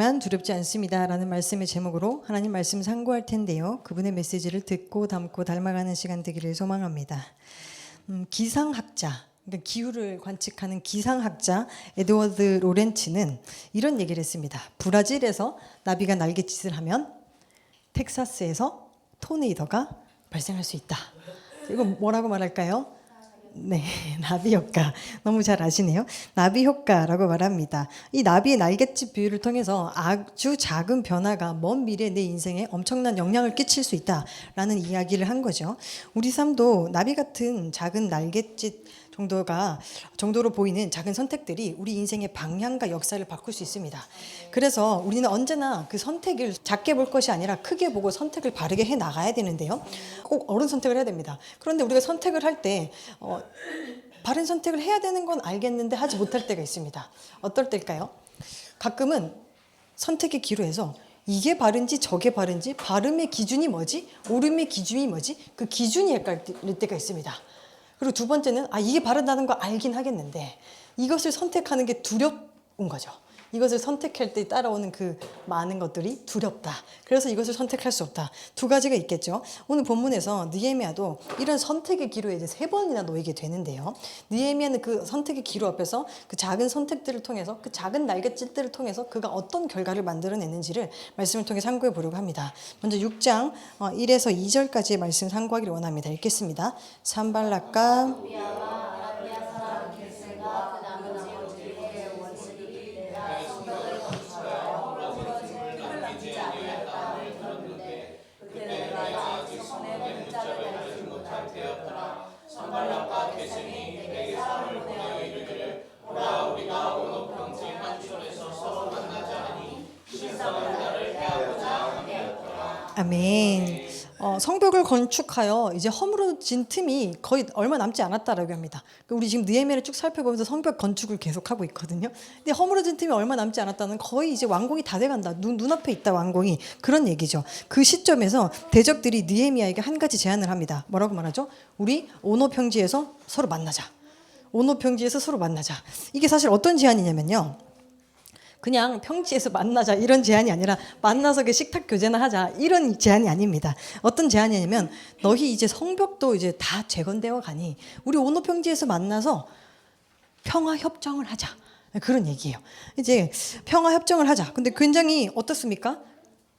있지만 두렵지 않습니다 라는 말씀의 제목으로 하나님 말씀 상고할 텐데요. 그분의 메시지를 듣고 담고 닮아가는 시간 되기를 소망합니다. 기상학자, 그러니까 기후를 관측하는 기상학자 에드워드 로렌츠는 이런 얘기를 했습니다. 브라질에서 나비가 날갯짓을 하면 텍사스에서 토네이도가 발생할 수 있다. 이거 뭐라고 말할까요? 네, 나비 효과. 너무 잘 아시네요. 나비 효과라고 말합니다. 이 나비의 날갯짓 비유를 통해서 아주 작은 변화가 먼 미래 내 인생에 엄청난 영향을 끼칠 수 있다라는 이야기를 한 거죠. 우리 삶도 나비 같은 작은 날갯짓 정도로 보이는 작은 선택들이 우리 인생의 방향과 역사를 바꿀 수 있습니다. 그래서 우리는 언제나 그 선택을 작게 볼 것이 아니라 크게 보고 선택을 바르게 해 나가야 되는데요. 꼭 옳은 선택을 해야 됩니다. 그런데 우리가 선택을 할 때 바른 선택을 해야 되는 건 알겠는데 하지 못할 때가 있습니다. 어떨 때일까요? 가끔은 선택의 기로에서 이게 바른지 저게 바른지, 바름의 기준이 뭐지, 옳음의 기준이 뭐지, 그 기준이 헷갈릴 때가 있습니다. 그리고 두 번째는 이게 바른다는 거 알긴 하겠는데 이것을 선택하는 게 두려운 거죠. 이것을 선택할 때 따라오는 그 많은 것들이 두렵다. 그래서 이것을 선택할 수 없다. 두 가지가 있겠죠. 오늘 본문에서 느헤미야도 이런 선택의 기로에 이제 3번이나 놓이게 되는데요. 느헤미야는 그 선택의 기로 앞에서 그 작은 선택들을 통해서 그 작은 날갯짓들을 통해서 그가 어떤 결과를 만들어내는지를 말씀을 통해 상고해 보려고 합니다. 먼저 6장 1에서 2절까지의 말씀 상고하기를 원합니다. 읽겠습니다. 산발락과 아멘. 성벽을 건축하여 이제 허물어진 틈이 거의 얼마 남지 않았다라고 합니다. 우리 지금 느헤미야를 쭉 살펴보면서 성벽 건축을 계속하고 있거든요. 근데 허물어진 틈이 얼마 남지 않았다는 거의 이제 완공이 다 돼간다. 눈앞에 있다 완공이. 그런 얘기죠. 그 시점에서 대적들이 느헤미야에게 한 가지 제안을 합니다. 뭐라고 말하죠? 우리 오노 평지에서 서로 만나자. 오노 평지에서 서로 만나자. 이게 사실 어떤 제안이냐면요. 그냥 평지에서 만나자 이런 제안이 아니라 만나서 그 식탁 교제나 하자 이런 제안이 아닙니다. 어떤 제안이냐면 너희 이제 성벽도 이제 다 재건되어 가니 우리 오노 평지에서 만나서 평화 협정을 하자. 그런 얘기예요. 이제 평화 협정을 하자. 근데 굉장히 어떻습니까?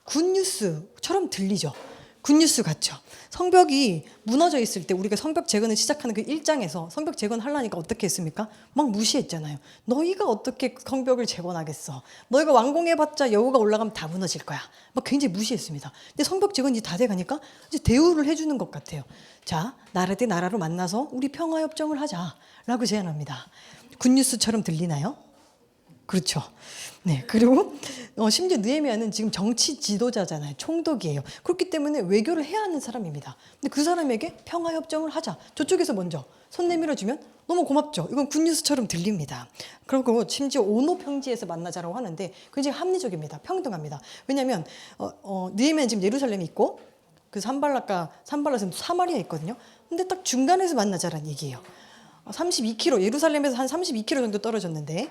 굿뉴스처럼 들리죠. 굿뉴스 같죠. 성벽이 무너져 있을 때 우리가 성벽 재건을 시작하는 그 1장에서 성벽 재건하려니까 어떻게 했습니까? 막 무시했잖아요. 너희가 어떻게 성벽을 재건하겠어. 너희가 완공해봤자 여우가 올라가면 다 무너질 거야. 막 굉장히 무시했습니다. 근데 성벽 재건이 다 돼가니까 이제 대우를 해주는 것 같아요. 자, 나라 대 나라로 만나서 우리 평화협정을 하자라고 제안합니다. 굿뉴스처럼 들리나요? 그렇죠. 네. 그리고 심지어 느헤미야는 지금 정치 지도자잖아요. 총독이에요. 그렇기 때문에 외교를 해야 하는 사람입니다. 근데 그 사람에게 평화협정을 하자. 저쪽에서 먼저 손 내밀어 주면 너무 고맙죠. 이건 굿뉴스처럼 들립니다. 그리고 심지어 오노 평지에서 만나자라고 하는데 굉장히 합리적입니다. 평등합니다. 왜냐하면 느헤미야는 지금 예루살렘에 있고 그 산발랏은 사마리아에 있거든요. 근데 딱 중간에서 만나자라는 얘기예요. 32km, 예루살렘에서 한 32km 정도 떨어졌는데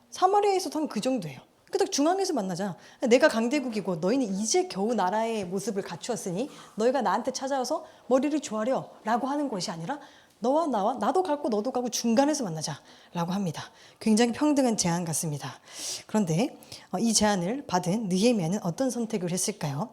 사마리아에서도 한 그 정도예요. 딱 중앙에서 만나자. 내가 강대국이고 너희는 이제 겨우 나라의 모습을 갖추었으니 너희가 나한테 찾아와서 머리를 조아려 라고 하는 것이 아니라 너와 나와 나도 가고 너도 가고 중간에서 만나자 라고 합니다. 굉장히 평등한 제안 같습니다. 그런데 이 제안을 받은 느헤미야는 어떤 선택을 했을까요?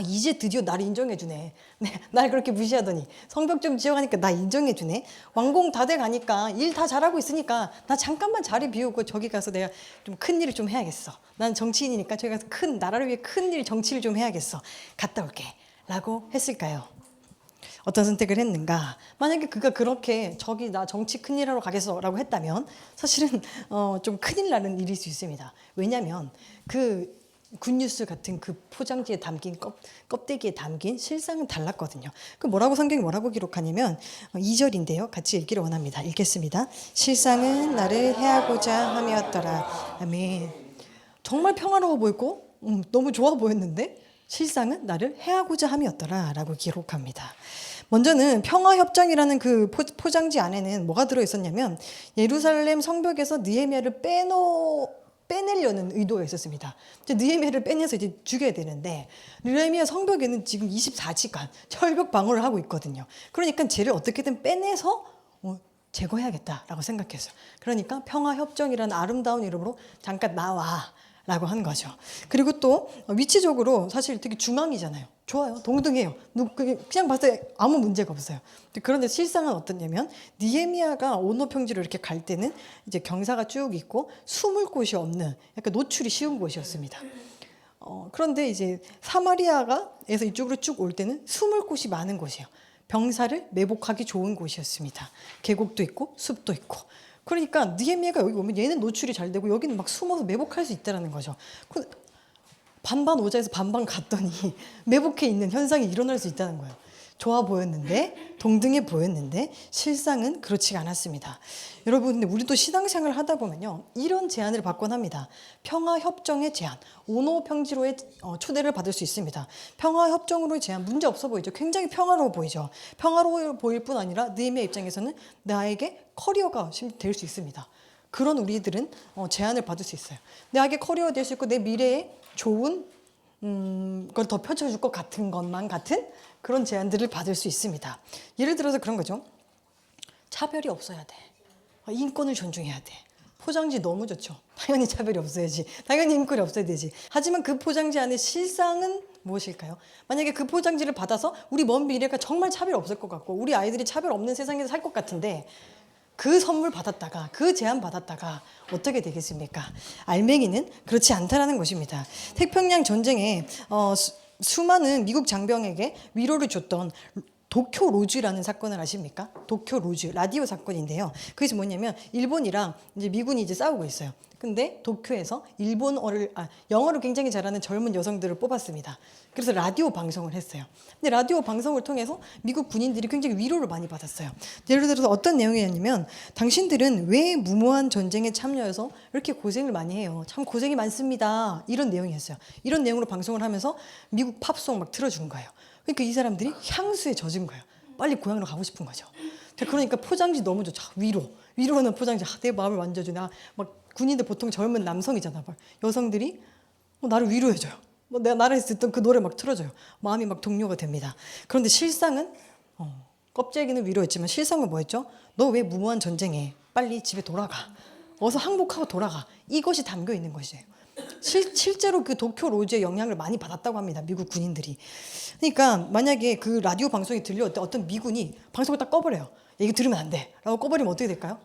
이제 드디어 나를 인정해주네. 네, 날 그렇게 무시하더니 성벽 좀 지어가니까 나 인정해주네. 완공 다 돼가니까 일 다 잘하고 있으니까 나 잠깐만 자리 비우고 저기 가서 내가 좀 큰 일을 좀 해야겠어. 난 정치인이니까 저기 가서 나라를 위해 큰 일 정치를 좀 해야겠어. 갔다 올게 라고 했을까요? 어떤 선택을 했는가? 만약에 그가 그렇게 저기 나 정치 큰일 하러 가겠어 라고 했다면 사실은 좀 큰일 나는 일일 수 있습니다. 왜냐하면 그 굿뉴스 같은 그 포장지에 담긴 껍데기에 담긴 실상은 달랐거든요. 그 성경이 뭐라고 기록하냐면 2절인데요. 같이 읽기를 원합니다. 읽겠습니다. 실상은 나를 해하고자 함이었더라. 아멘. 정말 평화로워 보였고 너무 좋아 보였는데 실상은 나를 해하고자 함이었더라 라고 기록합니다. 먼저는 평화협정이라는 그 포장지 안에는 뭐가 들어있었냐면 예루살렘 성벽에서 느헤미야를 빼내려는 의도가 있었습니다. 이제 느헤미야를 빼내서 이제 죽여야 되는데 느헤미야 성벽에는 지금 24시간 철벽 방어를 하고 있거든요. 그러니까 쟤를 어떻게든 빼내서 제거해야겠다라고 생각했어요. 그러니까 평화협정이라는 아름다운 이름으로 잠깐 나와 라고 한 거죠. 그리고 또 위치적으로 사실 되게 중앙이잖아요. 좋아요. 동등해요. 그냥 봤을 때 아무 문제가 없어요. 그런데 실상은 어떻냐면 느헤미야가 오노 평지로 이렇게 갈 때는 이제 경사가 쭉 있고 숨을 곳이 없는 약간 노출이 쉬운 곳이었습니다. 그런데 이제 사마리아가에서 이쪽으로 쭉 올 때는 숨을 곳이 많은 곳이에요. 병사를 매복하기 좋은 곳이었습니다. 계곡도 있고 숲도 있고. 그러니까 느헤미야가 여기 오면 얘는 노출이 잘 되고 여기는 막 숨어서 매복할 수 있다는 거죠. 반반 오자에서 반반 갔더니 매복해 있는 현상이 일어날 수 있다는 거예요. 좋아 보였는데 동등해 보였는데 실상은 그렇지가 않았습니다. 여러분 근데 우리도 신앙생활을 하다 보면요 이런 제안을 받곤 합니다. 평화협정의 제안, 오노 평지로의 초대를 받을 수 있습니다. 평화협정으로의 제안 문제 없어 보이죠. 굉장히 평화로워 보이죠. 평화로워 보일 뿐 아니라 느헤미야 입장에서는 나에게 커리어가 될 수 있습니다. 그런 우리들은 제안을 받을 수 있어요. 나에게 커리어가 될 수 있고 내 미래에 좋은 걸 더 펼쳐줄 것 같은 것만 같은 그런 제안들을 받을 수 있습니다. 예를 들어서 그런 거죠. 차별이 없어야 돼. 인권을 존중해야 돼. 포장지 너무 좋죠. 당연히 차별이 없어야지. 당연히 인권이 없어야 되지. 하지만 그 포장지 안에 실상은 무엇일까요? 만약에 그 포장지를 받아서 우리 먼 미래가 정말 차별 없을 것 같고 우리 아이들이 차별 없는 세상에서 살 것 같은데 그 선물 받았다가 그 제안 받았다가 어떻게 되겠습니까? 알맹이는 그렇지 않다라는 것입니다. 태평양 전쟁에 수많은 미국 장병에게 위로를 줬던 도쿄 로즈라는 사건을 아십니까? 도쿄 로즈 라디오 사건인데요. 그것이 뭐냐면 일본이랑 이제 미군이 이제 싸우고 있어요. 근데 도쿄에서 영어를 굉장히 잘하는 젊은 여성들을 뽑았습니다. 그래서 라디오 방송을 했어요. 근데 라디오 방송을 통해서 미국 군인들이 굉장히 위로를 많이 받았어요. 예를 들어서 어떤 내용이었냐면 당신들은 왜 무모한 전쟁에 참여해서 이렇게 고생을 많이 해요. 참 고생이 많습니다. 이런 내용이었어요. 이런 내용으로 방송을 하면서 미국 팝송 막 틀어준 거예요. 그러니까 이 사람들이 향수에 젖은 거예요. 빨리 고향으로 가고 싶은 거죠. 그러니까 포장지 너무 좋죠. 위로는 포장지. 내 마음을 만져주나. 막 군인들 보통 젊은 남성이잖아. 여성들이 나를 위로해줘요. 내가 나라에서 듣던 그 노래 막 틀어줘요. 마음이 막 동요가 됩니다. 그런데 실상은 껍데기는 위로했지만 실상은 뭐였죠? 너 왜 무모한 전쟁에 빨리 집에 돌아가. 어서 항복하고 돌아가. 이것이 담겨 있는 것이에요. 실제로 그 도쿄 로즈의 영향을 많이 받았다고 합니다. 미국 군인들이. 그러니까 만약에 그 라디오 방송이 들려올 때 어떤 미군이 방송을 딱 꺼버려요. 이거 들으면 안 돼. 라고 꺼버리면 어떻게 될까요?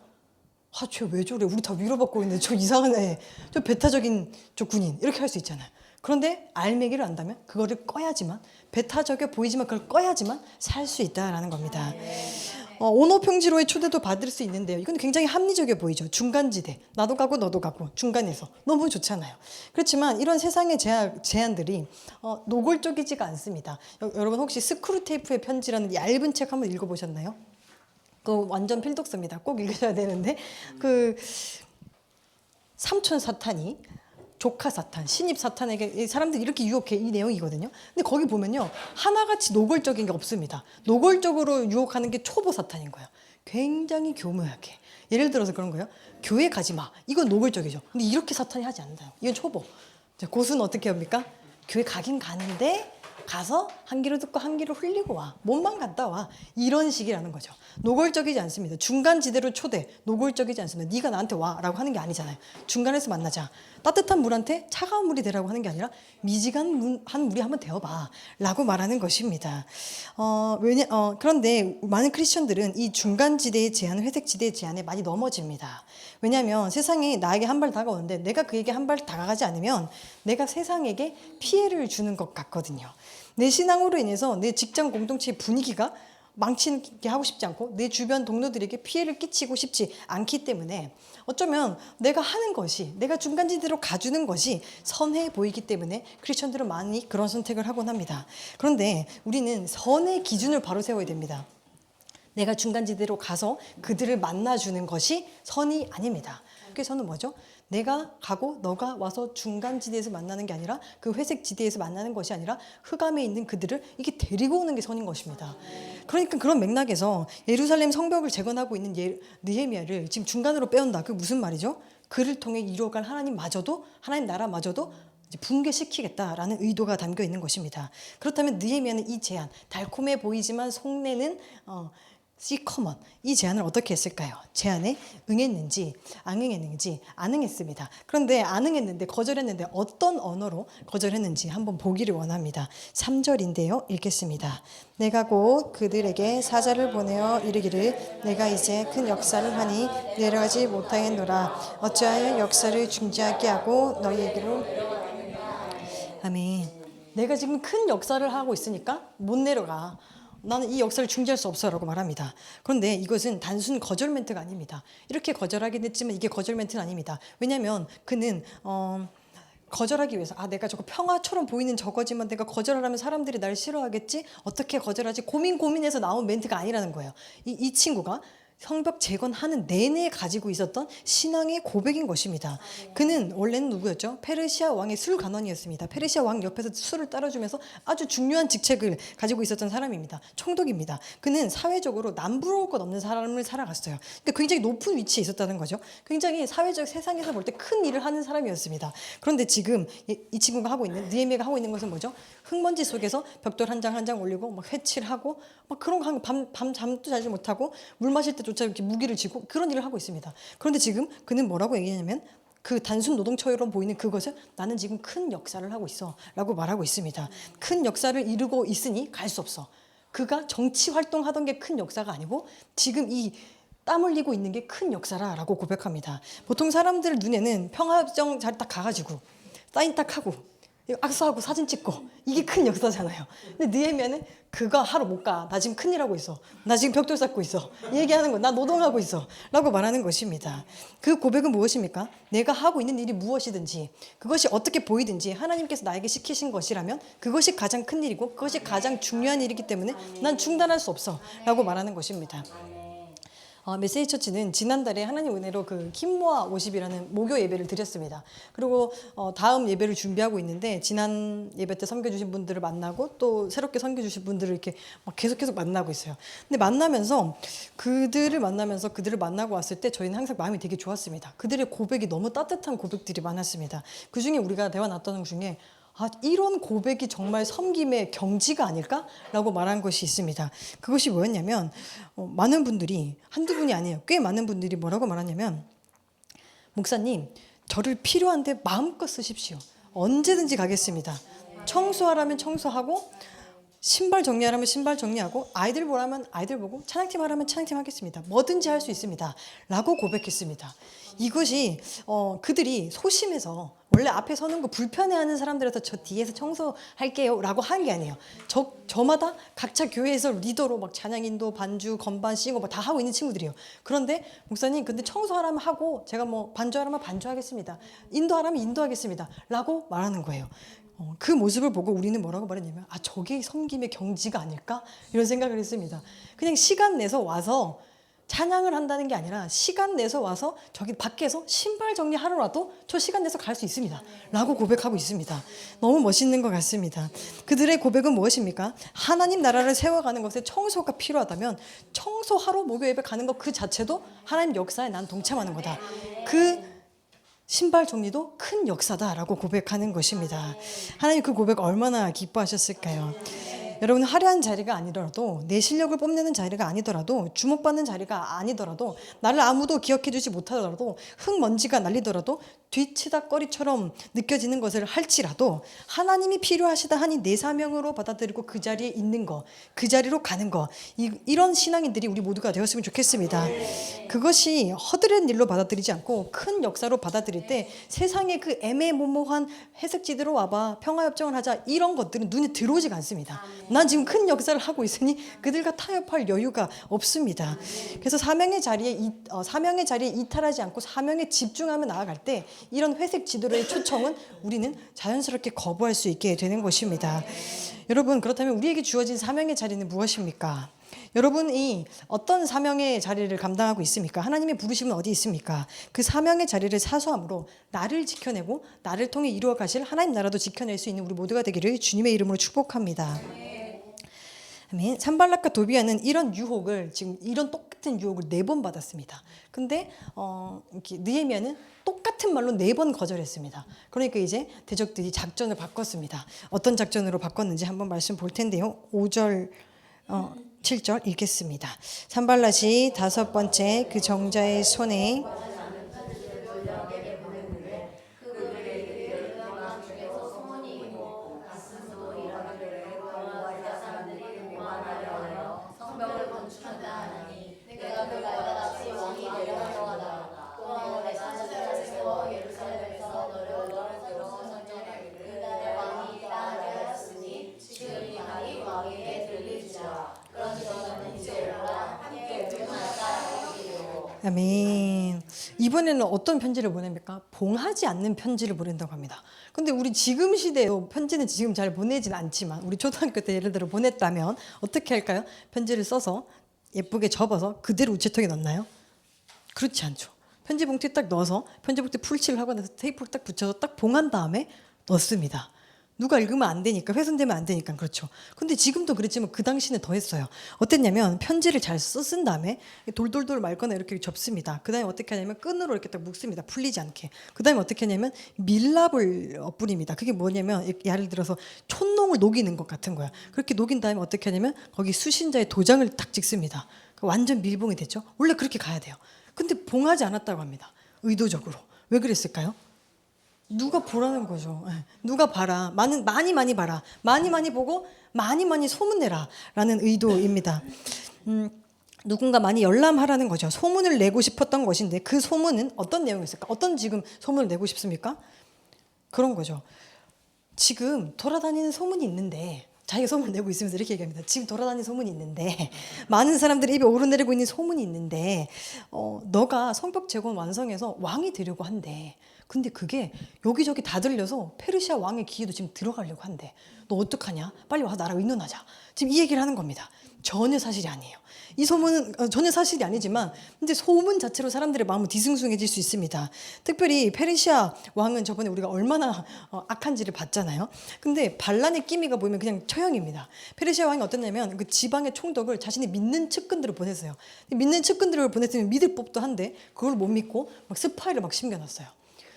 쟤 왜 저래? 우리 다 위로받고 있는데 저 이상한 애, 저 배타적인 저 군인 이렇게 할 수 있잖아요. 그런데 알맹이를 안다면 그거를 꺼야지만 배타적에 보이지만 그걸 꺼야지만 살 수 있다라는 겁니다. 오노 평지로의 초대도 받을 수 있는데요. 이건 굉장히 합리적이어 보이죠. 중간지대. 나도 가고 너도 가고 중간에서. 너무 좋잖아요. 그렇지만 이런 세상의 제안들이 노골적이지가 않습니다. 여러분 혹시 스크루테이프의 편지라는 얇은 책 한번 읽어보셨나요? 그거 완전 필독서입니다. 꼭 읽으셔야 되는데 그 삼촌 사탄이 조카 사탄, 신입 사탄에게 사람들이 이렇게 유혹해 이 내용이거든요. 근데 거기 보면요 하나같이 노골적인 게 없습니다. 노골적으로 유혹하는 게 초보 사탄인 거예요. 굉장히 교묘하게. 예를 들어서 그런 거예요. 교회 가지 마. 이건 노골적이죠. 근데 이렇게 사탄이 하지 않는다. 이건 초보. 고수는 어떻게 합니까? 교회 가긴 가는데 가서 한 귀로 듣고 한 귀로 흘리고 와. 몸만 갔다 와. 이런 식이라는 거죠. 노골적이지 않습니다. 중간지대로 초대. 노골적이지 않습니다. 네가 나한테 와라고 하는 게 아니잖아요. 중간에서 만나자. 따뜻한 물한테 차가운 물이 되라고 하는 게 아니라 미지근한 물이 한번 되어봐 라고 말하는 것입니다. 그런데 많은 크리스천들은 이 중간지대의 제안, 회색지대의 제안에 많이 넘어집니다. 왜냐하면 세상이 나에게 한 발 다가오는데 내가 그에게 한 발 다가가지 않으면 내가 세상에게 피해를 주는 것 같거든요. 내 신앙으로 인해서 내 직장 공동체의 분위기가 망치게 하고 싶지 않고 내 주변 동료들에게 피해를 끼치고 싶지 않기 때문에 어쩌면 내가 하는 것이 내가 중간지대로 가주는 것이 선해 보이기 때문에 크리스천들은 많이 그런 선택을 하곤 합니다. 그런데 우리는 선의 기준을 바로 세워야 됩니다. 내가 중간지대로 가서 그들을 만나주는 것이 선이 아닙니다. 그게 선은 뭐죠? 내가 가고 너가 와서 중간지대에서 만나는 게 아니라 그 회색지대에서 만나는 것이 아니라 흑암에 있는 그들을 이렇게 데리고 오는 게 선인 것입니다. 그러니까 그런 맥락에서 예루살렘 성벽을 재건하고 있는 느헤미야를 지금 중간으로 빼온다. 그게 무슨 말이죠? 그를 통해 이루어갈 하나님마저도, 하나님 나라마저도 이제 붕괴시키겠다라는 의도가 담겨 있는 것입니다. 그렇다면 느헤미야는 이 제안, 달콤해 보이지만 속내는 시커먼 이 제안을 어떻게 했을까요? 제안에 응했는지 안 응했는지 안 응했습니다. 그런데 안 응했는데, 거절했는데 어떤 언어로 거절했는지 한번 보기를 원합니다. 3절인데요. 읽겠습니다. 내가 곧 그들에게 사자를 보내어 이르기를 내가 이제 큰 역사를 하니 내려가지 못하겠노라. 어찌하여 역사를 중지하게 하고 너희에게로. 아멘. 내가 지금 큰 역사를 하고 있으니까 못 내려가. 나는 이 역사를 중지할 수 없어라고 말합니다. 그런데 이것은 단순 거절 멘트가 아닙니다. 이렇게 거절하긴 했지만 이게 거절 멘트는 아닙니다. 왜냐하면 그는 거절하기 위해서 내가 저거 평화처럼 보이는 저거지만 내가 거절하면 사람들이 날 싫어하겠지? 어떻게 거절하지? 고민해서 나온 멘트가 아니라는 거예요. 이 친구가 성벽 재건하는 내내 가지고 있었던 신앙의 고백인 것입니다. 그는 원래는 누구였죠? 페르시아 왕의 술관원이었습니다. 페르시아 왕 옆에서 술을 따라주면서 아주 중요한 직책을 가지고 있었던 사람입니다. 총독입니다. 그는 사회적으로 남부러울 것 없는 사람을 살아갔어요. 그러니까 굉장히 높은 위치에 있었다는 거죠. 굉장히 사회적 세상에서 볼 때 큰 일을 하는 사람이었습니다. 그런데 지금 이 친구가 하고 있는, 느헤미야가 하고 있는 것은 뭐죠? 흙먼지 속에서 벽돌 한 장 한 장 올리고 막 회칠하고 막 그런 거 하고 밤 잠도 자지 못하고 물 마실 때조차 이렇게 무기를 쥐고 그런 일을 하고 있습니다. 그런데 지금 그는 뭐라고 얘기하냐면 그 단순 노동처럼 보이는 그것을 나는 지금 큰 역사를 하고 있어 라고 말하고 있습니다. 큰 역사를 이루고 있으니 갈 수 없어. 그가 정치 활동하던 게 큰 역사가 아니고 지금 이 땀 흘리고 있는 게 큰 역사라고 고백합니다. 보통 사람들 눈에는 평화협정 잘 딱 가가지고 사인 딱 하고 악수하고 사진 찍고 이게 큰 역사잖아요. 근데 느헤미야는 그거 하러 못 가. 나 지금 큰일 하고 있어. 나 지금 벽돌 쌓고 있어. 얘기하는 거 나 노동하고 있어 라고 말하는 것입니다. 그 고백은 무엇입니까? 내가 하고 있는 일이 무엇이든지 그것이 어떻게 보이든지 하나님께서 나에게 시키신 것이라면 그것이 가장 큰 일이고 그것이 가장 중요한 일이기 때문에 난 중단할 수 없어 라고 말하는 것입니다. 메시지 처치는 지난달에 하나님 은혜로 그 킴모아 50이라는 목요 예배를 드렸습니다. 그리고 다음 예배를 준비하고 있는데 지난 예배 때 섬겨주신 분들을 만나고 또 새롭게 섬겨주신 분들을 이렇게 막 계속 만나고 있어요. 근데 그들을 만나고 왔을 때 저희는 항상 마음이 되게 좋았습니다. 그들의 고백이 너무 따뜻한 고백들이 많았습니다. 그 중에 우리가 대화 나누는 중에 이런 고백이 정말 섬김의 경지가 아닐까라고 말한 것이 있습니다. 그것이 뭐였냐면 많은 분들이, 한두 분이 아니에요. 꽤 많은 분들이 뭐라고 말하냐면 목사님 저를 필요한데 마음껏 쓰십시오. 언제든지 가겠습니다. 청소하라면 청소하고 신발 정리하라면 신발 정리하고 아이들 보라면 아이들 보고 찬양팀 하라면 찬양팀 하겠습니다. 뭐든지 할 수 있습니다 라고 고백했습니다. 이것이 그들이 소심해서 원래 앞에 서는 거 불편해하는 사람들에서 저 뒤에서 청소할게요 라고 하는 게 아니에요. 저마다 각자 교회에서 리더로 막 찬양인도 반주 건반 싱어 다 하고 있는 친구들이에요. 그런데 목사님 근데 청소하라면 하고 제가 뭐 반주하라면 반주하겠습니다. 인도하라면 인도하겠습니다 라고 말하는 거예요. 그 모습을 보고 우리는 뭐라고 말했냐면 저게 섬김의 경지가 아닐까? 이런 생각을 했습니다. 그냥 시간 내서 와서 찬양을 한다는 게 아니라 시간 내서 와서 저기 밖에서 신발 정리하러라도 저 시간 내서 갈 수 있습니다 라고 고백하고 있습니다. 너무 멋있는 것 같습니다. 그들의 고백은 무엇입니까? 하나님 나라를 세워가는 것에 청소가 필요하다면 청소하러 목요 예배 가는 것 그 자체도 하나님 역사에 난 동참하는 거다. 그 신발 정리도 큰 역사다라고 고백하는 것입니다. 하나님 그 고백 얼마나 기뻐하셨을까요? 여러분 화려한 자리가 아니더라도 내 실력을 뽐내는 자리가 아니더라도 주목받는 자리가 아니더라도 나를 아무도 기억해주지 못하더라도 흙먼지가 날리더라도 뒤치다꺼리처럼 느껴지는 것을 할지라도 하나님이 필요하시다 하니 내 사명으로 받아들이고 그 자리에 있는 거, 그 자리로 가는 거, 이런 신앙인들이 우리 모두가 되었으면 좋겠습니다. 그것이 허드렛 일로 받아들이지 않고 큰 역사로 받아들일 때 세상의 그 애매모호한 해석지대로 와봐 평화협정을 하자 이런 것들은 눈에 들어오지가 않습니다. 난 지금 큰 역사를 하고 있으니 그들과 타협할 여유가 없습니다. 그래서 사명의 자리에 이탈하지 않고 사명에 집중하며 나아갈 때 이런 회색 지도로의 초청은 우리는 자연스럽게 거부할 수 있게 되는 것입니다. 여러분 그렇다면 우리에게 주어진 사명의 자리는 무엇입니까? 여러분이 어떤 사명의 자리를 감당하고 있습니까? 하나님의 부르심은 어디 있습니까? 그 사명의 자리를 사수함으로 나를 지켜내고 나를 통해 이루어 가실 하나님 나라도 지켜낼 수 있는 우리 모두가 되기를 주님의 이름으로 축복합니다. 아멘. 산발락과 도비아는 이런 유혹을 지금 이런 똑같은 유혹을 4번 받았습니다. 근데 이렇게 느헤미야는 똑같은 말로 4번 거절했습니다. 그러니까 이제 대적들이 작전을 바꿨습니다. 어떤 작전으로 바꿨는지 한번 말씀 볼 텐데요. 5절 7절 읽겠습니다. 산발랏이 5번째 그 정자의 손에 아멘. 이번에는 어떤 편지를 보냅니까? 봉하지 않는 편지를 보낸다고 합니다. 근데 우리 지금 시대에도 편지는 지금 잘 보내진 않지만 우리 초등학교 때 예를 들어 보냈다면 어떻게 할까요? 편지를 써서 예쁘게 접어서 그대로 우체통에 넣나요? 그렇지 않죠. 편지 봉투에 딱 넣어서 편지 봉투에 풀칠을 하고 나서 테이프를 딱 붙여서 딱 봉한 다음에 넣습니다. 누가 읽으면 안 되니까, 훼손되면 안 되니까. 그렇죠. 근데 지금도 그랬지만 그 당시는 더 했어요. 어땠냐면 편지를 잘 쓴 다음에 돌돌돌 말거나 이렇게 접습니다. 그 다음에 어떻게 하냐면 끈으로 이렇게 딱 묶습니다. 풀리지 않게. 그 다음에 어떻게 하냐면 밀랍을 뿌립니다. 그게 뭐냐면 예를 들어서 촛농을 녹이는 것 같은 거야. 그렇게 녹인 다음에 어떻게 하냐면 거기 수신자의 도장을 딱 찍습니다. 완전 밀봉이 됐죠. 원래 그렇게 가야 돼요. 근데 봉하지 않았다고 합니다. 의도적으로. 왜 그랬을까요? 누가 보라는 거죠. 누가 봐라. 많이 봐라. 많이 보고 많이 소문내라. 라는 의도입니다. 누군가 많이 열람하라는 거죠. 소문을 내고 싶었던 것인데 그 소문은 어떤 내용이었을까? 어떤 지금 소문을 내고 싶습니까? 그런 거죠. 지금 돌아다니는 소문이 있는데 자기가 소문을 내고 있으면서 이렇게 얘기합니다. 지금 돌아다니는 소문이 있는데 많은 사람들이 입에 오르내리고 있는 소문이 있는데 너가 성벽 재건 완성해서 왕이 되려고 한대. 근데 그게 여기저기 다 들려서 페르시아 왕의 귀에도 지금 들어가려고 한대. 너 어떡하냐? 빨리 와서 나랑 의논하자. 지금 이 얘기를 하는 겁니다. 전혀 사실이 아니에요. 이 소문은 전혀 사실이 아니지만 근데 소문 자체로 사람들의 마음은 뒤숭숭해질 수 있습니다. 특별히 페르시아 왕은 저번에 우리가 얼마나 악한지를 봤잖아요. 근데 반란의 끼미가 보이면 그냥 처형입니다. 페르시아 왕이 어땠냐면 그 지방의 총독을 자신이 믿는 측근들을 보냈어요. 믿는 측근들을 보냈으면 믿을 법도 한데 그걸 못 믿고 막 스파이를 막 심겨놨어요.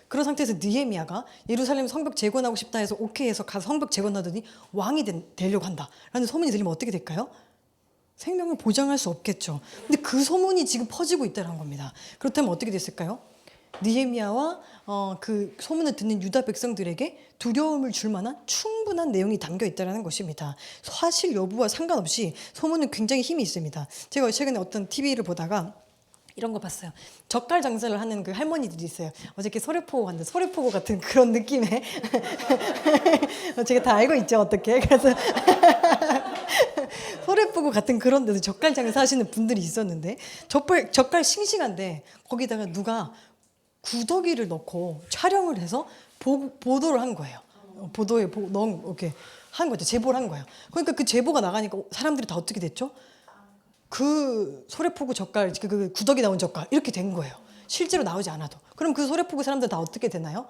그런 상태에서 느헤미야가 예루살렘 성벽 재건하고 싶다 해서 오케이 해서 가서 성벽 재건하더니 왕이 되려고 한다라는 소문이 들리면 어떻게 될까요? 생명을 보장할 수 없겠죠. 근데 그 소문이 지금 퍼지고 있다는 겁니다. 그렇다면 어떻게 됐을까요? 느헤미야와 그 소문을 듣는 유다 백성들에게 두려움을 줄 만한 충분한 내용이 담겨 있다는 것입니다. 사실 여부와 상관없이 소문은 굉장히 힘이 있습니다. 제가 최근에 어떤 TV를 보다가 이런 거 봤어요. 젓갈 장사를 하는 그 할머니들이 있어요. 어저께 소래포구 갔는데 소래포구 같은 그런 느낌의 제가 다 알고 있죠 어떻게. 그래서 소래포구 같은 그런 데서 젓갈 장사 하시는 분들이 있었는데 젓갈 싱싱한데 거기다가 누가 구더기를 넣고 촬영을 해서 보도를 한 거예요. 보도에 이렇게 한 거죠. 제보를 한 거예요. 그러니까 그 제보가 나가니까 사람들이 다 어떻게 됐죠? 그 소래포구 젓갈, 그 구더기 나온 젓갈 이렇게 된 거예요. 실제로 나오지 않아도. 그럼 그 소래포구 사람들 다 어떻게 되나요?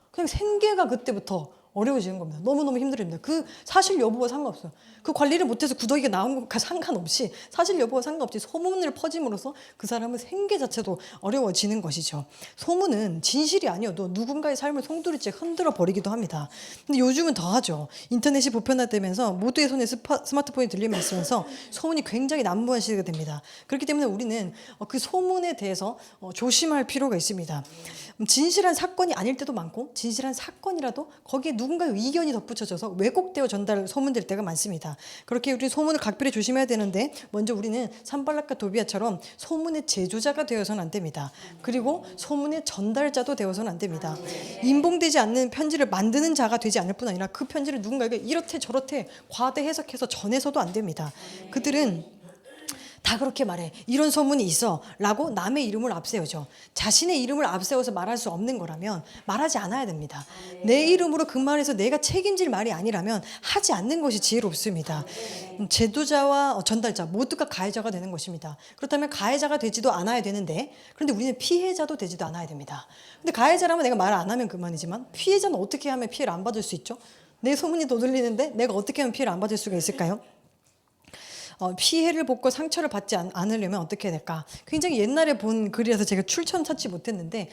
그냥 생계가 그때부터 어려워지는 겁니다. 너무너무 힘들입니다. 그 사실 여부와 상관없어요. 그 관리를 못해서 구더기가 나온 것과 상관없이 사실 여부와 상관없이 소문을 퍼짐으로써 그 사람의 생계 자체도 어려워지는 것이죠. 소문은 진실이 아니어도 누군가의 삶을 송두리째 흔들어 버리기도 합니다. 근데 요즘은 더하죠. 인터넷이 보편화되면서 모두의 손에 스마트폰이 들리면 있으면서 소문이 굉장히 난무한 시대가 됩니다. 그렇기 때문에 우리는 그 소문에 대해서 조심할 필요가 있습니다. 진실한 사건이 아닐 때도 많고 진실한 사건이라도 거기에 누군가의 의견이 덧붙여져서 왜곡되어 소문될 때가 많습니다. 그렇게 우리 소문을 각별히 조심해야 되는데 먼저 우리는 산발락과 도비아처럼 소문의 제조자가 되어서는 안 됩니다. 그리고 소문의 전달자도 되어서는 안 됩니다. 인봉되지 않는 편지를 만드는 자가 되지 않을 뿐 아니라 그 편지를 누군가에게 이렇게 저렇게 과대 해석해서 전해서도 안 됩니다. 그들은 다 그렇게 말해. 이런 소문이 있어. 라고 남의 이름을 앞세우죠. 자신의 이름을 앞세워서 말할 수 없는 거라면 말하지 않아야 됩니다. 내 이름으로 그 말에서 내가 책임질 말이 아니라면 하지 않는 것이 지혜롭습니다. 제도자와 전달자 모두가 가해자가 되는 것입니다. 그렇다면 가해자가 되지도 않아야 되는데 그런데 우리는 피해자도 되지도 않아야 됩니다. 근데 가해자라면 내가 말 안 하면 그만이지만 피해자는 어떻게 하면 피해를 안 받을 수 있죠? 내 소문이 더 들리는데 내가 어떻게 하면 피해를 안 받을 수가 있을까요? 피해를 복고 상처를 받지 않으려면 어떻게 해야 될까? 굉장히 옛날에 본 글이라서 제가 출처는 찾지 못했는데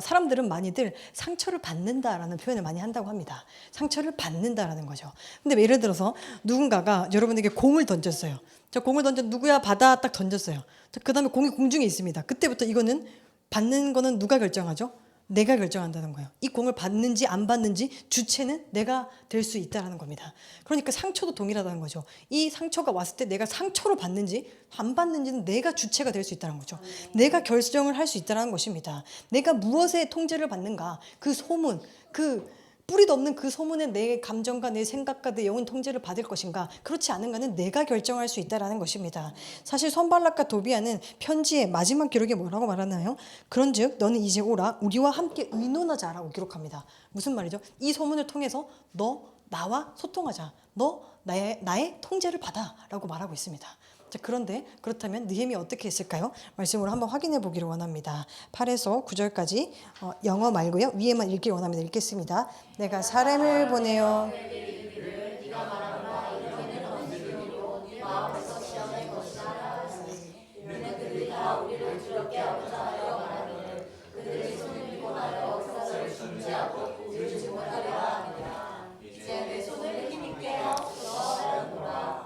사람들은 많이들 상처를 받는다라는 표현을 많이 한다고 합니다. 상처를 받는다라는 거죠. 근데 예를 들어서 누군가가 여러분에게 공을 던졌어요. 저 공을 던져 누구야 받아 딱 던졌어요. 그 다음에 공이 공중에 있습니다. 그때부터 이거는 받는 거는 누가 결정하죠? 내가 결정한다는 거예요. 이 공을 받는지 안 받는지 주체는 내가 될 수 있다는 겁니다. 그러니까 상처도 동일하다는 거죠. 이 상처가 왔을 때 내가 상처로 받는지 안 받는지는 내가 주체가 될 수 있다는 거죠. 내가 결정을 할 수 있다는 것입니다. 내가 무엇에 통제를 받는가? 그 소문, 그 뿌리도 없는 그 소문에 내 감정과 내 생각과 내 영혼 통제를 받을 것인가? 그렇지 않은가는 내가 결정할 수 있다는 것입니다. 사실 선발락과 도비아는 편지의 마지막 기록에 뭐라고 말하나요? 그런즉 너는 이제 오라 우리와 함께 의논하자라고 기록합니다. 무슨 말이죠? 이 소문을 통해서 너 나와 소통하자. 너 나의 통제를 받아라고 말하고 있습니다. 자, 그런데 그렇다면 느헤미야 어떻게 했을까요? 말씀으로 한번 확인해 보기를 원합니다. 8에서 9절까지 영어 말고요. 위에만 읽기 원합니다. 읽겠습니다. 내가 사람을 보내어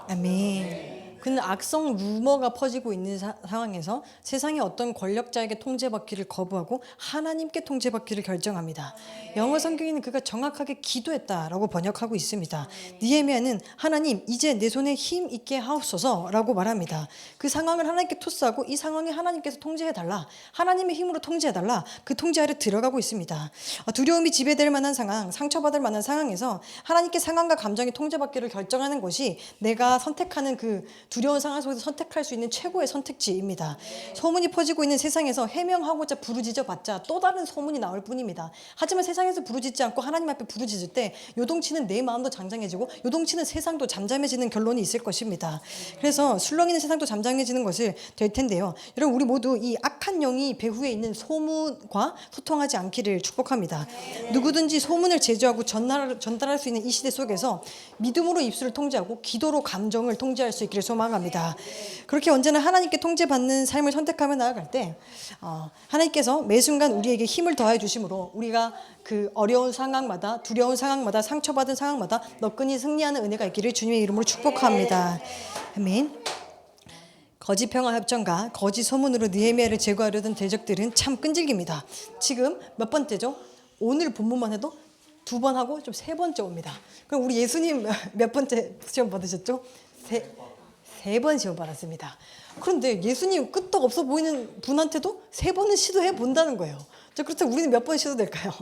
아멘. 그는 악성 루머가 퍼지고 있는 상황에서 세상의 어떤 권력자에게 통제받기를 거부하고 하나님께 통제받기를 결정합니다. 영어 성경에는 그가 정확하게 기도했다라고 번역하고 있습니다. 느헤미야는 하나님 이제 내 손에 힘 있게 하옵소서라고 말합니다. 그 상황을 하나님께 토스하고 이 상황에 하나님께서 통제해달라. 하나님의 힘으로 통제해달라. 그 통제 아래 들어가고 있습니다. 두려움이 지배될 만한 상황, 상처받을 만한 상황에서 하나님께 상황과 감정이 통제받기를 결정하는 것이 내가 선택하는 그 두려운 상황 속에서 선택할 수 있는 최고의 선택지입니다. 소문이 퍼지고 있는 세상에서 해명하고자 부르짖어 봤자 또 다른 소문이 나올 뿐입니다. 하지만 세상에서 부르짖지 않고 하나님 앞에 부르짖을 때 요동치는 내 마음도 잠잠해지고 요동치는 세상도 잠잠해지는 결론이 있을 것입니다. 그래서 술렁이는 세상도 잠잠해지는 것을 될 텐데요. 여러분 우리 모두 이 악한 영이 배후에 있는 소문과 소통하지 않기를 축복합니다. 누구든지 소문을 제조하고 전달할 수 있는 이 시대 속에서 믿음으로 입술을 통제하고 기도로 감정을 통제할 수 있기를 소망합니다. 그렇게 언제나 하나님께 통제받는 삶을 선택하며 나아갈 때 하나님께서 매 순간 우리에게 힘을 더해 주심으로 우리가 그 어려운 상황마다 두려운 상황마다 상처받은 상황마다 너끈히 승리하는 은혜가 있기를 주님의 이름으로 축복합니다. 아멘. 거짓 평화협정과 거짓 소문으로 느헤미야를 제거하려던 대적들은 참 끈질깁니다. 지금 몇 번째죠? 오늘 본문만 해도 2번 하고 좀 3번째 옵니다. 그럼 우리 예수님 몇 번째 시험 받으셨죠? 3번 시험 받았습니다. 그런데 예수님 끄떡 없어 보이는 분한테도 3번은 시도해 본다는 거예요. 자, 그렇다면 우리는 몇 번 시도될까요?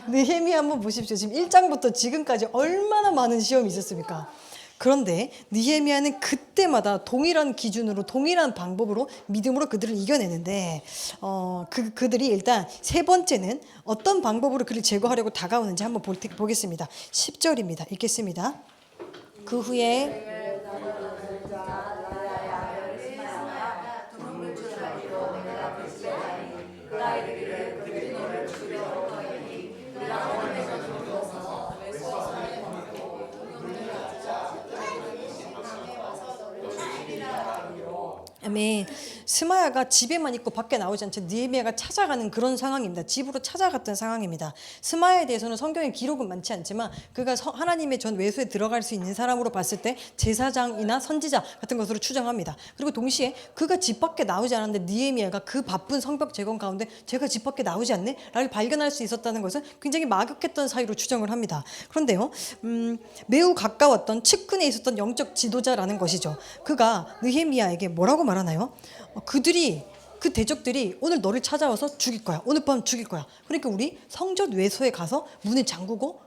느헤미야 한번 보십시오. 지금 1장부터 지금까지 얼마나 많은 시험이 있었습니까? 그런데 느헤미야는 그때마다 동일한 기준으로 동일한 방법으로 믿음으로 그들을 이겨내는데 그들이 일단 3번째는 어떤 방법으로 그를 제거하려고 다가오는지 한번 보겠습니다. 10절입니다. 읽겠습니다. 그 후에 아멘. 스마야가 집에만 있고 밖에 나오지 않죠. 느헤미야가 찾아가는 그런 상황입니다. 집으로 찾아갔던 상황입니다. 스마야에 대해서는 성경에 기록은 많지 않지만 그가 하나님의 전 외소에 들어갈 수 있는 사람으로 봤을 때 제사장이나 선지자 같은 것으로 추정합니다. 그리고 동시에 그가 집 밖에 나오지 않았는데 느헤미야가 그 바쁜 성벽 재건 가운데 제가 집 밖에 나오지 않네? 라를 발견할 수 있었다는 것은 굉장히 막역했던 사이로 추정을 합니다. 그런데요. 매우 가까웠던 측근에 있었던 영적 지도자라는 것이죠. 그가 느헤미야에게 뭐라고 말하나요? 그 대적들이 오늘 너를 찾아와서 죽일 거야. 오늘 밤 죽일 거야. 그러니까 우리 성전 외소에 가서 문을 잠그고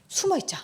숨어 있자.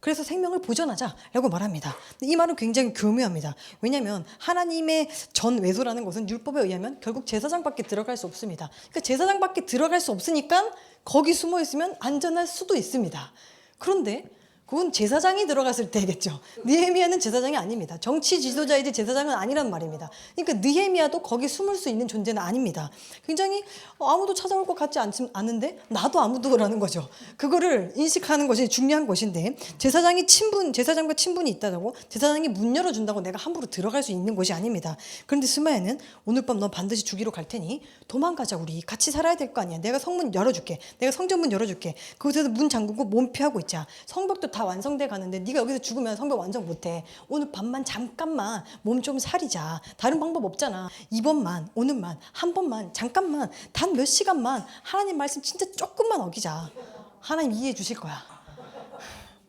그래서 생명을 보존하자라고 말합니다. 이 말은 굉장히 교묘합니다. 왜냐하면 하나님의 전 외소라는 것은 율법에 의하면 결국 제사장밖에 들어갈 수 없습니다. 그러니까 제사장밖에 들어갈 수 없으니까 거기 숨어 있으면 안전할 수도 있습니다. 그런데 그건 제사장이 들어갔을 때겠죠. 느헤미야는 제사장이 아닙니다. 정치 지도자이지 제사장은 아니란 말입니다. 그러니까 느헤미야도 거기 숨을 수 있는 존재는 아닙니다. 굉장히 아무도 찾아올 것 같지 않은데 나도 아무도라는 거죠. 그거를 인식하는 것이 중요한 것인데 제사장과 친분이 있다고 제사장이 문 열어준다고 내가 함부로 들어갈 수 있는 곳이 아닙니다. 그런데 스마야는 오늘 밤 너 반드시 죽이러 갈 테니 도망가자. 우리 같이 살아야 될 거 아니야. 내가 성문 열어줄게. 내가 성전문 열어줄게. 그곳에서 문 잠그고 몸피하고 있자. 성벽도 다 완성돼 가는데 네가 여기서 죽으면 성벽 완성 못해. 오늘 밤만 잠깐만 몸 좀 사리자. 다른 방법 없잖아. 이번만 오늘만 한 번만 잠깐만 단 몇 시간만 하나님 말씀 진짜 조금만 어기자. 하나님 이해해 주실 거야.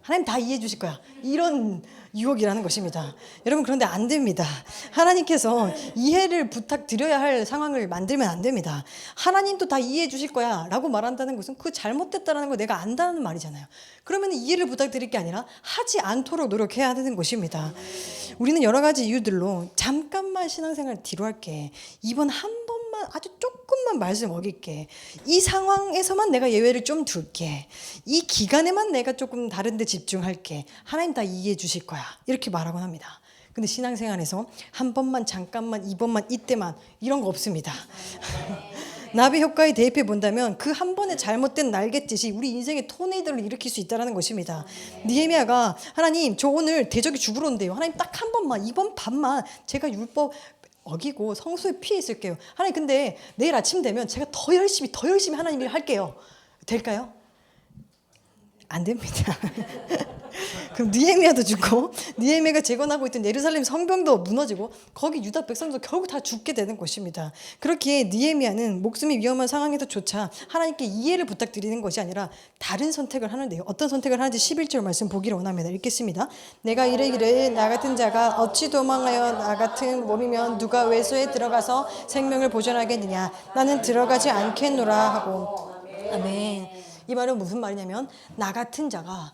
하나님 다 이해해 주실 거야. 이런 유혹이라는 것입니다. 여러분 그런데 안 됩니다. 하나님께서 이해를 부탁드려야 할 상황을 만들면 안 됩니다. 하나님도 다 이해해 주실 거야 라고 말한다는 것은 그 잘못됐다는 걸 내가 안다는 말이잖아요. 그러면 이해를 부탁드릴 게 아니라 하지 않도록 노력해야 되는 것입니다. 우리는 여러 가지 이유들로 잠깐만 신앙생활 뒤로 할게. 이번 한 번만 아주 조금만 말씀 어길게. 이 상황에서만 내가 예외를 좀 둘게. 이 기간에만 내가 조금 다른 데 집중할게. 하나님 다 이해해 주실 거야. 이렇게 말하곤 합니다. 근데 신앙생활에서 한 번만 잠깐만 이번만 이때만 이런 거 없습니다. 나비 효과에 대입해 본다면 그 한 번의 잘못된 날갯짓이 우리 인생의 토네이도를 일으킬 수 있다는 것입니다. 느헤미야가 하나님 저 오늘 대적이 죽으러 온대요. 하나님 딱 한 번만 이번 밤만 제가 율법 어기고 성수에 피해 있을게요. 하나님 근데 내일 아침 되면 제가 더 열심히 하나님 일 할게요. 될까요? 안 됩니다. 그럼 느헤미야도 죽고 느헤미야가 재건하고 있던 예루살렘 성벽도 무너지고 거기 유다 백성도 결국 다 죽게 되는 것입니다. 그렇기에 느헤미야는 목숨이 위험한 상황에서조차 하나님께 이해를 부탁드리는 것이 아니라 다른 선택을 하는데요. 어떤 선택을 하는지 11절 말씀 보기를 원합니다. 읽겠습니다. 내가 이르기를 나 같은 자가 어찌 도망하여 나 같은 몸이면 누가 외소에 들어가서 생명을 보존하겠느냐. 나는 들어가지 않겠노라 하고. 아멘. 이 말은 무슨 말이냐면 나 같은 자가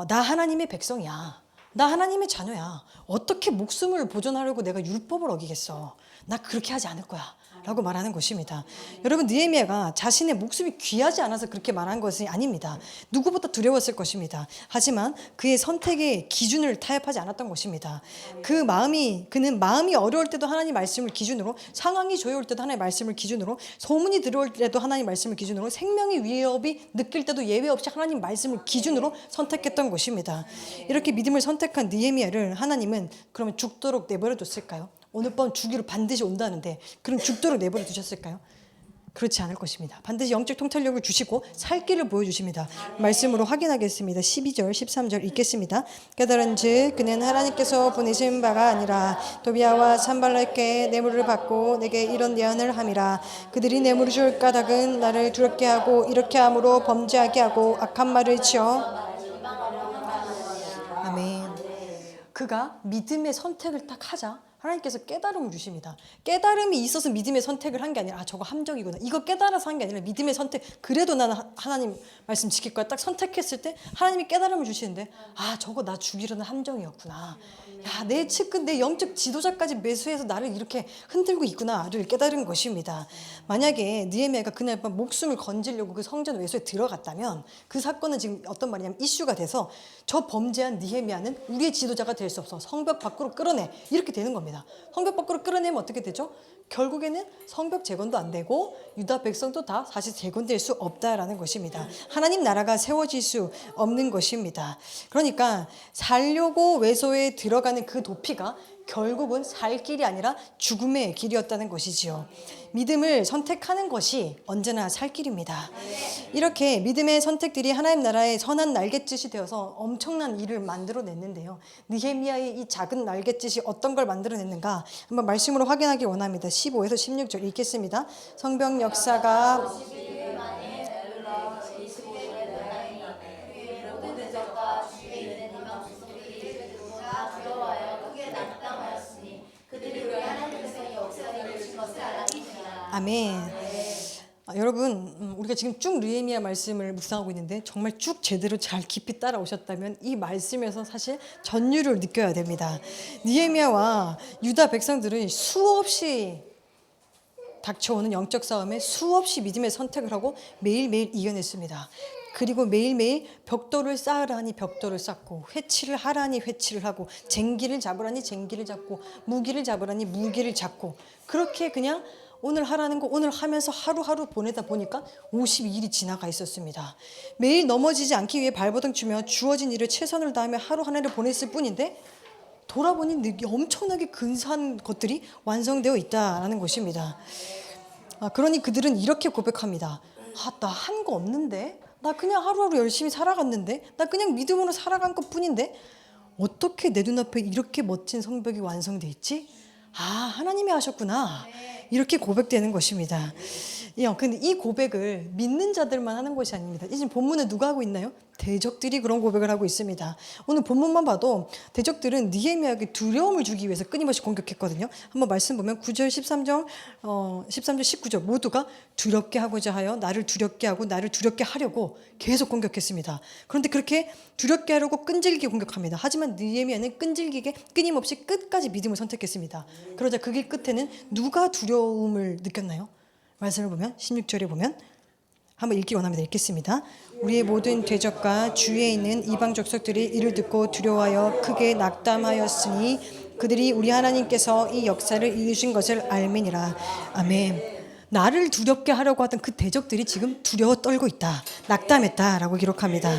나 하나님의 백성이야. 나 하나님의 자녀야. 어떻게 목숨을 보존하려고 내가 율법을 어기겠어. 나 그렇게 하지 않을 거야. 라고 말하는 것입니다. 여러분 느헤미야가 자신의 목숨이 귀하지 않아서 그렇게 말한 것이 아닙니다. 누구보다 두려웠을 것입니다. 하지만 그의 선택의 기준을 타협하지 않았던 것입니다. 그는 마음이 어려울 때도 하나님 말씀을 기준으로, 상황이 조여올 때도 하나님 말씀을 기준으로, 소문이 들어올 때도 하나님 말씀을 기준으로, 생명의 위협이 느낄 때도 예외 없이 하나님 말씀을 기준으로 선택했던 것입니다. 이렇게 믿음을 선택한 느헤미야를 하나님은 그러면 죽도록 내버려 뒀을까요? 오늘 밤 주기로 반드시 온다는데 그럼 죽도록 내버려 두셨을까요? 그렇지 않을 것입니다. 반드시 영적 통찰력을 주시고 살 길을 보여주십니다. 말씀으로 확인하겠습니다. 12절 13절 읽겠습니다. 깨달은즉 그는 하나님께서 보내신 바가 아니라 도비야와 산발락께 뇌물을 받고 내게 이런 예언을 함이라. 그들이 뇌물을 줄 까닭은 나를 두렵게 하고 이렇게 함으로 범죄하게 하고 악한 말을 지어. 아멘. 그가 믿음의 선택을 딱 하자 하나님께서 깨달음을 주십니다. 깨달음이 있어서 믿음의 선택을 한 게 아니라 저거 함정이구나. 이거 깨달아서 한 게 아니라 믿음의 선택. 그래도 나는 하나님 말씀 지킬 거야. 딱 선택했을 때 하나님이 깨달음을 주시는데 저거 나 죽이려는 함정이었구나. 내 측근 내 영적 지도자까지 매수해서 나를 이렇게 흔들고 있구나를 깨달은 것입니다. 만약에 느헤미야가 그날 밤 목숨을 건지려고 그 성전 외소에 들어갔다면 그 사건은 지금 어떤 말이냐면 이슈가 돼서 저 범죄한 느헤미야는 우리의 지도자가 될 수 없어. 성벽 밖으로 끌어내. 이렇게 되는 겁니다. 성벽 밖으로 끌어내면 어떻게 되죠? 결국에는 성벽 재건도 안 되고 유다 백성도 다 사실 재건될 수 없다라는 것입니다. 하나님 나라가 세워질 수 없는 것입니다. 그러니까 살려고 외소에 들어가는 그 도피가 결국은 살 길이 아니라 죽음의 길이었다는 것이지요. 믿음을 선택하는 것이 언제나 살 길입니다. 이렇게 믿음의 선택들이 하나님 나라의 선한 날갯짓이 되어서 엄청난 일을 만들어냈는데요. 느헤미야의 이 작은 날갯짓이 어떤 걸 만들어냈는가 한번 말씀으로 확인하기 원합니다. 15에서 16절 읽겠습니다. 성벽 역사가 아멘. 여러분 우리가 지금 쭉 느헤미야 말씀을 묵상하고 있는데 정말 쭉 제대로 잘 깊이 따라오셨다면 이 말씀에서 사실 전율을 느껴야 됩니다. 느헤미야와 유다 백성들은 수없이 닥쳐오는 영적 싸움에 수없이 믿음의 선택을 하고 매일매일 이겨냈습니다. 그리고 매일매일 벽돌을 쌓으라니 벽돌을 쌓고 회치를 하라니 회치를 하고 쟁기를 잡으라니 쟁기를 잡고 무기를 잡으라니 무기를 잡고 그렇게 그냥 오늘 하라는 거 오늘 하면서 하루하루 보내다 보니까 52일이 지나가 있었습니다. 매일 넘어지지 않기 위해 발버둥 치며 주어진 일을 최선을 다하며 하루 하나를 보냈을 뿐인데 돌아보니 엄청나게 근사한 것들이 완성되어 있다라는 것입니다. 그러니 그들은 이렇게 고백합니다. 나 한 거 없는데? 나 그냥 하루하루 열심히 살아갔는데? 나 그냥 믿음으로 살아간 것 뿐인데? 어떻게 내 눈앞에 이렇게 멋진 성벽이 완성돼 있지? 하나님이 하셨구나. 이렇게 고백되는 것입니다. 근데 이 고백을 믿는 자들만 하는 것이 아닙니다. 이제 본문에 누가 하고 있나요? 대적들이 그런 고백을 하고 있습니다. 오늘 본문만 봐도 대적들은 느헤미야에게 두려움을 주기 위해서 끊임없이 공격했거든요. 한번 말씀 보면 9절, 13절, 19절 모두가 두렵게 하고자 하여 나를 두렵게 하고 나를 두렵게 하려고 계속 공격했습니다. 그런데 그렇게 두렵게 하려고 끈질기게 공격합니다. 하지만 느헤미야는 끈질기게 끊임없이 끝까지 믿음을 선택했습니다. 그러자 그 길 끝에는 누가 두려움을 느꼈나요? 말씀을 보면 16절에 보면 한번 읽기 원합니다. 읽겠습니다. 우리의 모든 대적과 주위에 있는 이방 족속들이 이를 듣고 두려워하여 크게 낙담하였으니 그들이 우리 하나님께서 이 역사를 이루신 것을 알미니라. 아멘. 나를 두렵게 하려고 하던 그 대적들이 지금 두려워 떨고 있다. 낙담했다라고 기록합니다.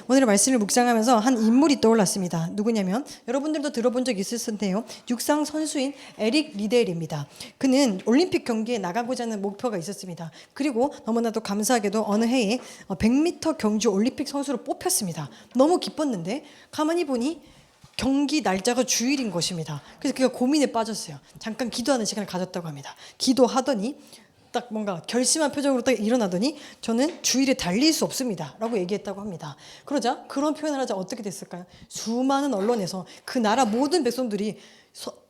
오늘의 말씀을 묵상하면서 한 인물이 떠올랐습니다. 누구냐면 여러분들도 들어본 적 있을 텐데요. 육상 선수인 에릭 리델입니다. 그는 올림픽 경기에 나가고자 하는 목표가 있었습니다. 그리고 너무나도 감사하게도 어느 해에 100m 경주 올림픽 선수로 뽑혔습니다. 너무 기뻤는데 가만히 보니 경기 날짜가 주일인 것입니다. 그래서 그가 고민에 빠졌어요. 잠깐 기도하는 시간을 가졌다고 합니다. 기도하더니 딱 뭔가 결심한 표정으로 딱 일어나더니 저는 주일에 달릴 수 없습니다 라고 얘기했다고 합니다. 그러자 그런 표현을 하자 어떻게 됐을까요? 수많은 언론에서 그 나라 모든 백성들이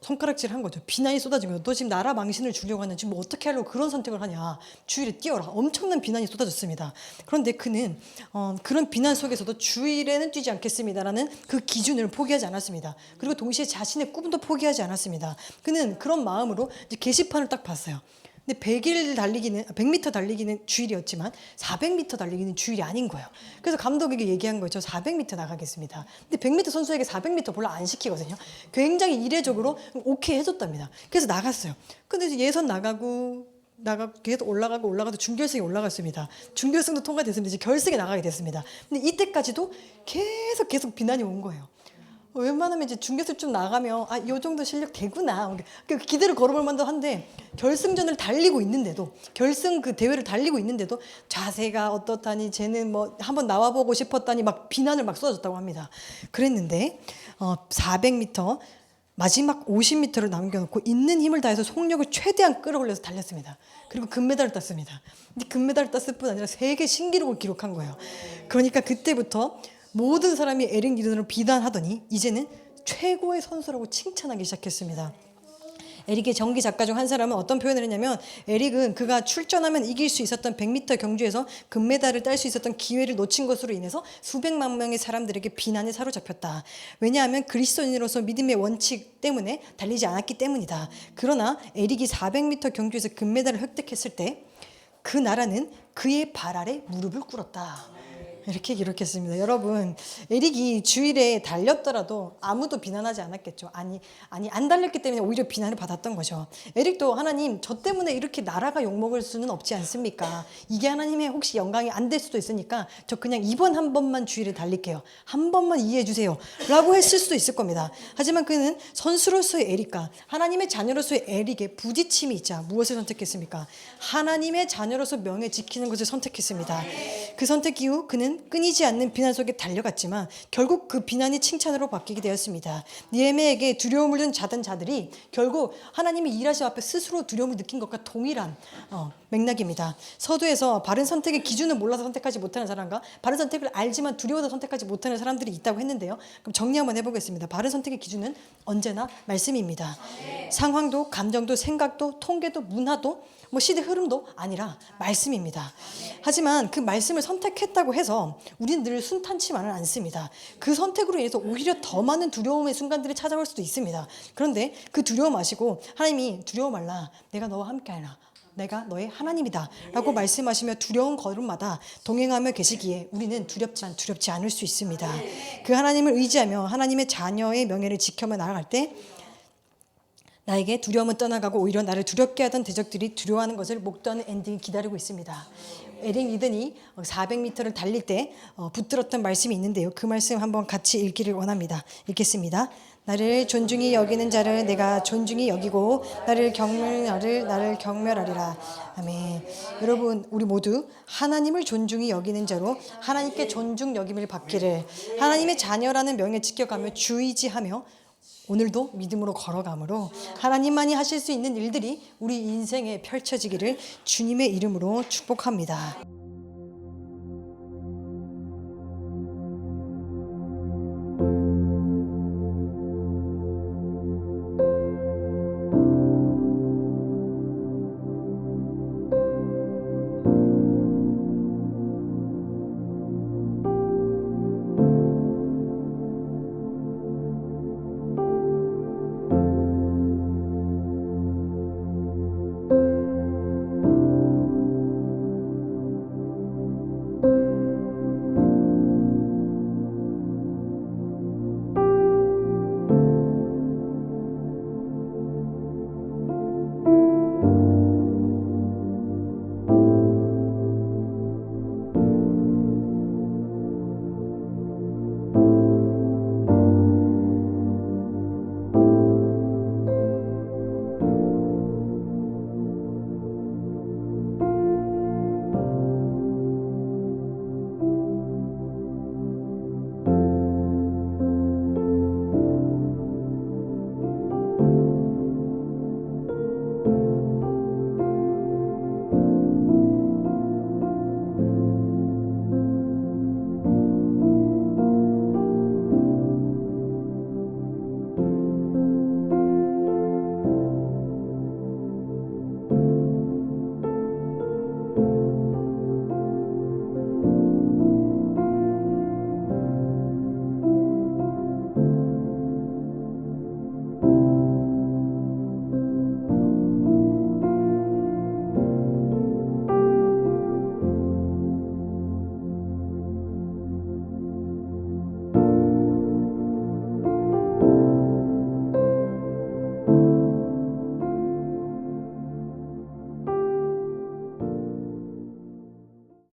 손가락질한 거죠. 비난이 쏟아진 거예요. 너 지금 나라 망신을 주려고 하는지 뭐 어떻게 하려고 그런 선택을 하냐. 주일에 뛰어라. 엄청난 비난이 쏟아졌습니다. 그런데 그는 그런 비난 속에서도 주일에는 뛰지 않겠습니다라는 그 기준을 포기하지 않았습니다. 그리고 동시에 자신의 꿈도 포기하지 않았습니다. 그는 그런 마음으로 이제 게시판을 딱 봤어요. 근데 100m 달리기는 주일이었지만 400m 달리기는 주일이 아닌 거예요. 그래서 감독에게 얘기한 거죠. 400m 나가겠습니다. 근데 100m 선수에게 400m 별로 안 시키거든요. 굉장히 이례적으로 오케이 해줬답니다. 그래서 나갔어요. 근데 예선 나가고 계속 올라가도 준결승에 올라갔습니다. 준결승도 통과됐습니다. 이제 결승에 나가게 됐습니다. 근데 이때까지도 계속 비난이 온 거예요. 웬만하면 이제 중계수 좀 나가면 이 정도 실력 되구나 기대를 걸어볼 만도 한데 결승전을 달리고 있는데도 결승 그 대회를 달리고 있는데도 자세가 어떻다니 쟤는 뭐 한번 나와보고 싶었다니 막 비난을 막 쏟아졌다고 합니다. 그랬는데 400m 마지막 50m를 남겨놓고 있는 힘을 다해서 속력을 최대한 끌어올려서 달렸습니다. 그리고 금메달을 땄습니다. 근데 금메달을 땄을 뿐 아니라 세계 신기록을 기록한 거예요. 그러니까 그때부터 모든 사람이 에릭 리든을 비난하더니 이제는 최고의 선수라고 칭찬하기 시작했습니다. 에릭의 전기 작가 중 한 사람은 어떤 표현을 했냐면 에릭은 그가 출전하면 이길 수 있었던 100m 경주에서 금메달을 딸 수 있었던 기회를 놓친 것으로 인해서 수백만 명의 사람들에게 비난에 사로잡혔다. 왜냐하면 그리스도인으로서 믿음의 원칙 때문에 달리지 않았기 때문이다. 그러나 에릭이 400m 경주에서 금메달을 획득했을 때 그 나라는 그의 발 아래 무릎을 꿇었다. 이렇게 기록했습니다. 여러분, 에릭이 주일에 달렸더라도 아무도 비난하지 않았겠죠. 아니 안 달렸기 때문에 오히려 비난을 받았던 거죠. 에릭도 하나님 저 때문에 이렇게 나라가 욕먹을 수는 없지 않습니까? 이게 하나님의 혹시 영광이 안 될 수도 있으니까 저 그냥 이번 한 번만 주일에 달릴게요. 한 번만 이해해 주세요 라고 했을 수도 있을 겁니다. 하지만 그는 선수로서의 에릭과 하나님의 자녀로서의 에릭의 부딪힘이 있자 무엇을 선택했습니까? 하나님의 자녀로서 명예 지키는 것을 선택했습니다. 그 선택 이후 그는 끊이지 않는 비난 속에 달려갔지만 결국 그 비난이 칭찬으로 바뀌게 되었습니다. 느헤미야에게 두려움을 준 자들이 결국 하나님의 일하심 앞에 스스로 두려움을 느낀 것과 동일한 맥락입니다. 서두에서 바른 선택의 기준을 몰라서 선택하지 못하는 사람과 바른 선택을 알지만 두려워서 선택하지 못하는 사람들이 있다고 했는데요. 그럼 정리 한번 해보겠습니다. 바른 선택의 기준은 언제나 말씀입니다. 상황도 감정도 생각도 통계도 문화도 시대 흐름도 아니라 말씀입니다. 하지만 그 말씀을 선택했다고 해서 우리는 늘 순탄치만은 않습니다. 그 선택으로 인해서 오히려 더 많은 두려움의 순간들이 찾아올 수도 있습니다. 그런데 그 두려움 마시고 하나님이 두려워 말라 내가 너와 함께하라 내가 너의 하나님이다 라고 말씀하시며 두려운 걸음마다 동행하며 계시기에 우리는 두렵지만 두렵지 않을 수 있습니다. 그 하나님을 의지하며 하나님의 자녀의 명예를 지켜며 나아갈 때 나에게 두려움은 떠나가고 오히려 나를 두렵게 하던 대적들이 두려워하는 것을 목도하는 엔딩이 기다리고 있습니다. 에릭 리든이 400m를 달릴 때 붙들었던 말씀이 있는데요. 그 말씀 한번 같이 읽기를 원합니다. 읽겠습니다. 나를 존중히 여기는 자를 내가 존중히 여기고 나를 경멸하리라. 아멘. 여러분 우리 모두 하나님을 존중히 여기는 자로 하나님께 존중 여김을 받기를 하나님의 자녀라는 명예 지켜가며 주의지하며 오늘도 믿음으로 걸어가므로 하나님만이 하실 수 있는 일들이 우리 인생에 펼쳐지기를 주님의 이름으로 축복합니다.